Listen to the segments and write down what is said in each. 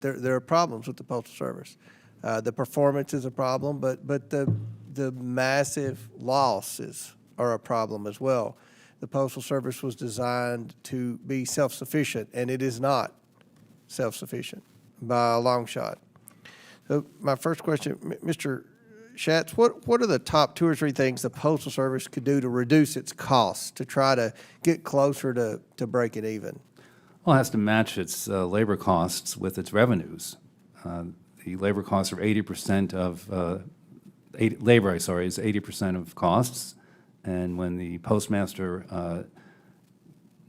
there are problems with the Postal Service. The performance is a problem, but the massive losses are a problem as well. The Postal Service was designed to be self-sufficient, and it is not self-sufficient by a long shot. So my first question, Mr. Schatz, what are the top 2 or 3 things the Postal Service could do to reduce its costs to try to get closer to breaking even? Well, it has to match its labor costs with its revenues. The labor costs are 80% of labor. Is 80% of costs, and when the postmaster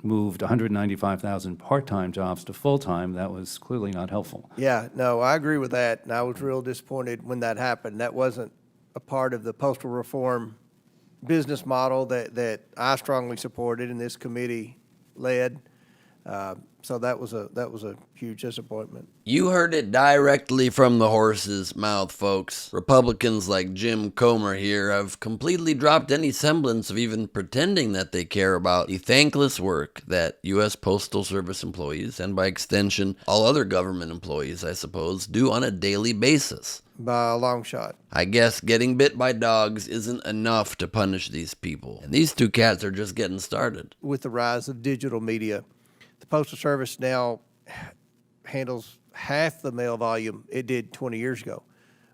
moved 195,000 part-time jobs to full-time, that was clearly not helpful. Yeah, no, I agree with that, and I was real disappointed when that happened. That wasn't a part of the postal reform business model that I strongly supported and this committee led. So that was a huge disappointment. You heard it directly from the horse's mouth, folks. Republicans like Jim Comer here have completely dropped any semblance of even pretending that they care about the thankless work that U.S. Postal Service employees, and by extension, all other government employees, I suppose, do on a daily basis. By a long shot. I guess getting bit by dogs isn't enough to punish these people. And these 2 cats are just getting started. With the rise of digital media, the Postal Service now handles half the mail volume it did 20 years ago,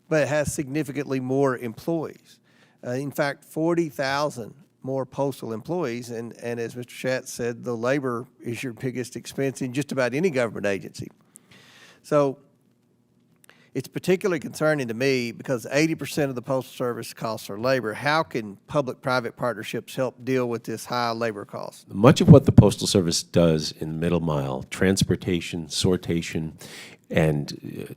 but it has significantly more employees. In fact, 40,000 more postal employees, and as Mr. Schatz said, the labor is your biggest expense in just about any government agency. So it's particularly concerning to me because 80% of the Postal Service costs are labor. How can public-private partnerships help deal with this high labor cost? Much of what the Postal Service does in the middle mile, transportation, sortation, and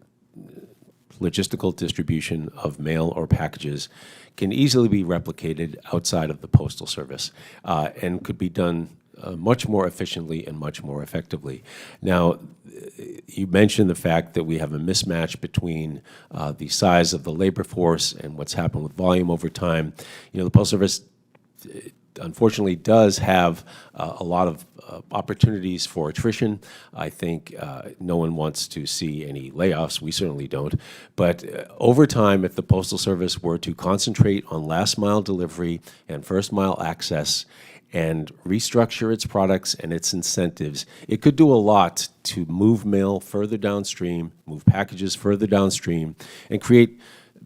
logistical distribution of mail or packages, can easily be replicated outside of the Postal Service and could be done much more efficiently and much more effectively. Now, you mentioned the fact that we have a mismatch between the size of the labor force and what's happened with volume over time. You know, the Postal Service unfortunately does have a lot of opportunities for attrition. I think no one wants to see any layoffs. We certainly don't. But over time, if the Postal Service were to concentrate on last mile delivery and first mile access and restructure its products and its incentives, it could do a lot to move mail further downstream, move packages further downstream, and create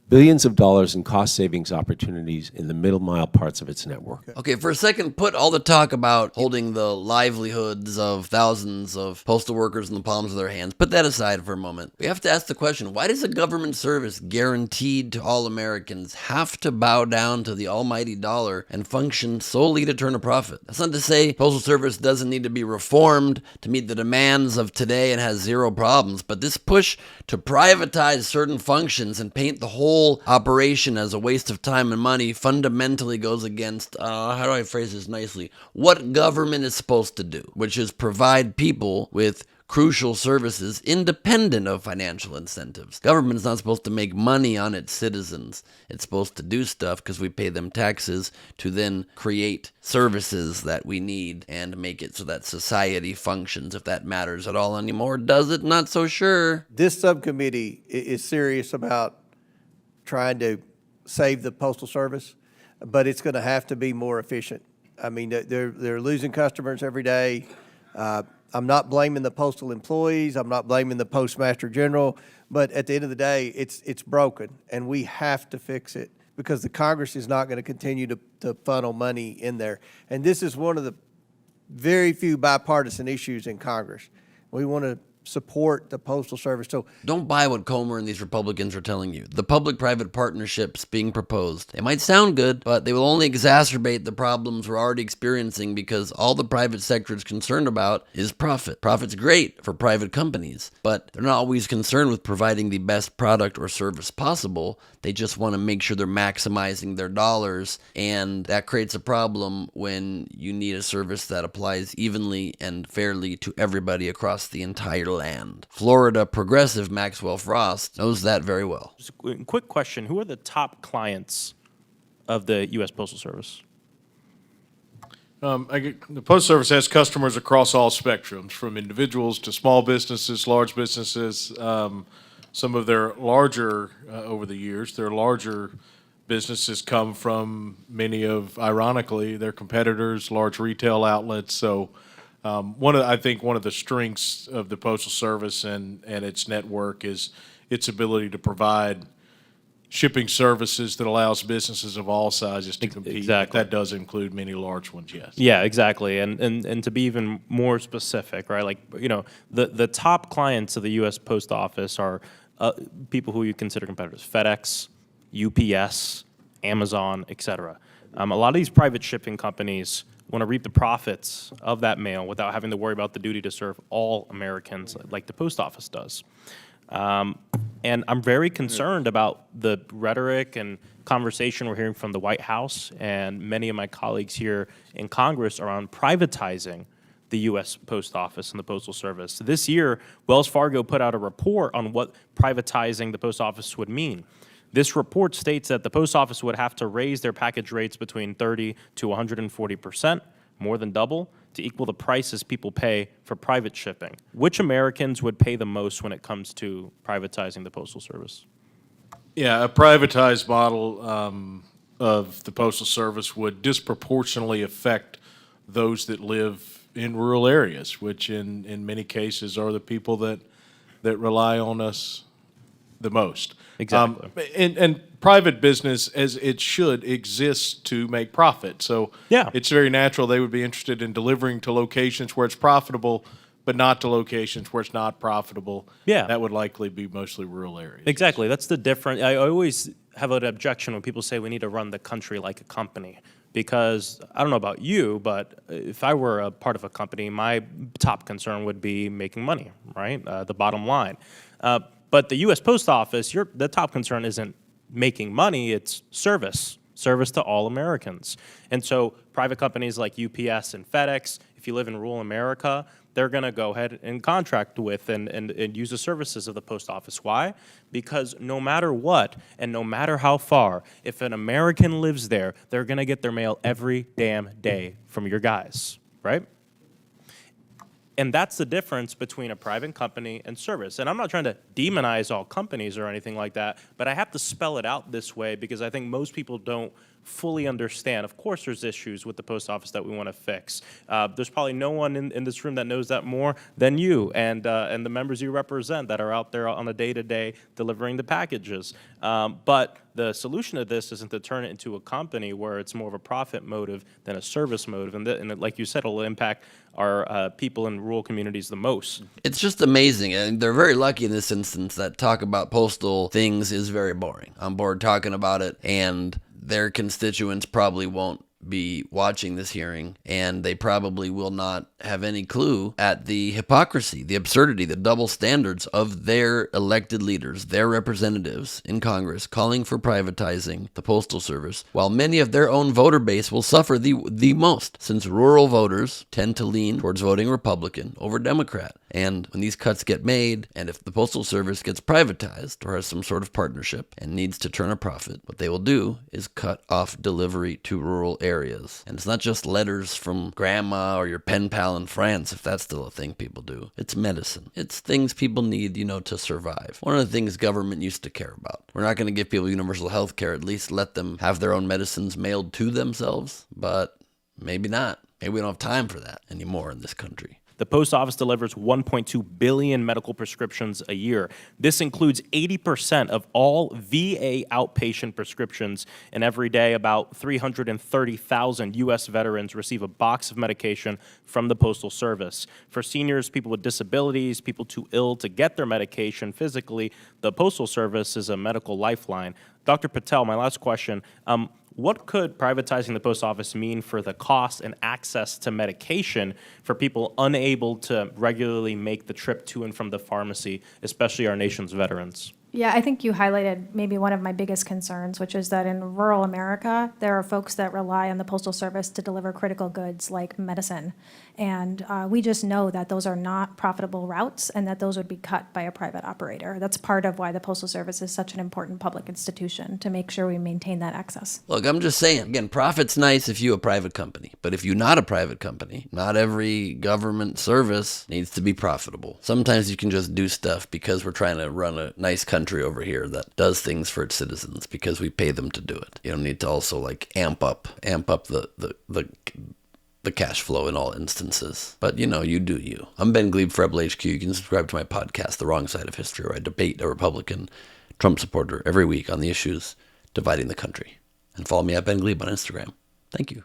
billions of dollars in cost savings opportunities in the middle mile parts of its network. Okay, for a second, put all the talk about holding the livelihoods of thousands of postal workers in the palms of their hands. Put that aside for a moment. We have to ask the question, why does a government service guaranteed to all Americans have to bow down to the almighty dollar and function solely to turn a profit? That's not to say Postal Service doesn't need to be reformed to meet the demands of today and has zero problems, but this push to privatize certain functions and paint the whole operation as a waste of time and money fundamentally goes against, how do I phrase this nicely, what government is supposed to do, which is provide people with crucial services independent of financial incentives. Government is not supposed to make money on its citizens. It's supposed to do stuff because we pay them taxes to then create services that we need and make it so that society functions. If that matters at all anymore, does it? Not so sure. This subcommittee is serious about trying to save the Postal Service, but it's going to have to be more efficient. I mean, they're losing customers every day. I'm not blaming the postal employees. I'm not blaming the Postmaster General. But at the end of the day, it's broken, and we have to fix it because the Congress is not going to continue to funnel money in there. And this is one of the very few bipartisan issues in Congress. We want to support the Postal Service. So don't buy what Comer and these Republicans are telling you. The public-private partnerships being proposed, they might sound good, but they will only exacerbate the problems we're already experiencing because all the private sector is concerned about is profit. Profit's great for private companies, but they're not always concerned with providing the best product or service possible. They just want to make sure they're maximizing their dollars, and that creates a problem when you need a service that applies evenly and fairly to everybody across the entire land. Florida progressive Maxwell Frost knows that very well. Just a quick question. Who are the top clients of the U.S. Postal Service? The Post Service has customers across all spectrums, from individuals to small businesses, large businesses. Some of their larger, over the years, their larger businesses come from many of, ironically, their competitors, large retail outlets. So I think one of the strengths of the Postal Service and its network is its ability to provide shipping services that allows businesses of all sizes to compete. Exactly. That does include many large ones, yes. Yeah, exactly. And to be even more specific, right? Like, the top clients of the U.S. Post Office are people who you consider competitors: FedEx, UPS, Amazon, et cetera. A lot of these private shipping companies want to reap the profits of that mail without having to worry about the duty to serve all Americans like the post office does. And I'm very concerned about the rhetoric and conversation we're hearing from the White House and many of my colleagues here in Congress around privatizing the U.S. Post Office and the Postal Service. This year, Wells Fargo put out a report on what privatizing the Post Office would mean. This report states that the Post Office would have to raise their package rates between 30 to 140%, more than double, to equal the prices people pay for private shipping. Which Americans would pay the most when it comes to privatizing the Postal Service? Yeah, a privatized model of the Postal Service would disproportionately affect those that live in rural areas, which in many cases are the people that rely on us the most. Exactly. And private business, as it should, exists to make profit. So Yeah. it's very natural they would be interested in delivering to locations where it's profitable, but not to locations where it's not profitable. Yeah. That would likely be mostly rural areas. Exactly. That's the difference. I always have an objection when people say we need to run the country like a company. Because I don't know about you, but if I were a part of a company, my top concern would be making money, right? The bottom line. But the U.S. Post Office, the top concern isn't making money, it's service to all Americans. And so private companies like UPS and FedEx, if you live in rural America, they're going to go ahead and contract with and use the services of the post office. Why? Because no matter what and no matter how far, if an American lives there, they're going to get their mail every damn day from your guys, right? And that's the difference between a private company and service. And I'm not trying to demonize all companies or anything like that, but I have to spell it out this way because I think most people don't fully understand. Of course, there's issues with the post office that we want to fix. There's probably no one in this room that knows that more than you and the members you represent that are out there on a day-to-day delivering the packages. But the solution to this isn't to turn it into a company where it's more of a profit motive than a service motive. And like you said, it'll impact our people in rural communities the most. It's just amazing, and they're very lucky in this instance that talk about postal things is very boring. I'm bored talking about it, and their constituents probably won't be watching this hearing, and they probably will not have any clue at the hypocrisy, the absurdity, the double standards of their elected leaders, their representatives in Congress calling for privatizing the Postal Service, while many of their own voter base will suffer the most, since rural voters tend to lean towards voting Republican over Democrat. And when these cuts get made, and if the Postal Service gets privatized or has some sort of partnership and needs to turn a profit, what they will do is cut off delivery to rural areas. And it's not just letters from grandma or your pen pal in France, if that's still a thing people do. It's medicine. It's things people need, to survive. One of the things government used to care about. We're not going to give people universal health care, at least let them have their own medicines mailed to themselves, but maybe not. Maybe we don't have time for that anymore in this country. The post office delivers 1.2 billion medical prescriptions a year. This includes 80% of all VA outpatient prescriptions, and every day about 330,000 U.S. veterans receive a box of medication from the Postal Service. For seniors, people with disabilities, people too ill to get their medication physically, the Postal Service is a medical lifeline. Dr. Patel, my last question. What could privatizing the post office mean for the cost and access to medication for people unable to regularly make the trip to and from the pharmacy, especially our nation's veterans? Yeah, I think you highlighted maybe one of my biggest concerns, which is that in rural America, there are folks that rely on the Postal Service to deliver critical goods like medicine. And we just know that those are not profitable routes and that those would be cut by a private operator. That's part of why the Postal Service is such an important public institution, to make sure we maintain that access. Look, I'm just saying, again, profit's nice if you're a private company. But if you're not a private company, not every government service needs to be profitable. Sometimes you can just do stuff because we're trying to run a nice country over here that does things for its citizens because we pay them to do it. You don't need to also like amp up the cash flow in all instances. But you do you. I'm Ben Gleib for Rebel HQ. You can subscribe to my podcast, The Wrong Side of History, where I debate a Republican Trump supporter every week on the issues dividing the country. And follow me at Ben Gleib on Instagram. Thank you.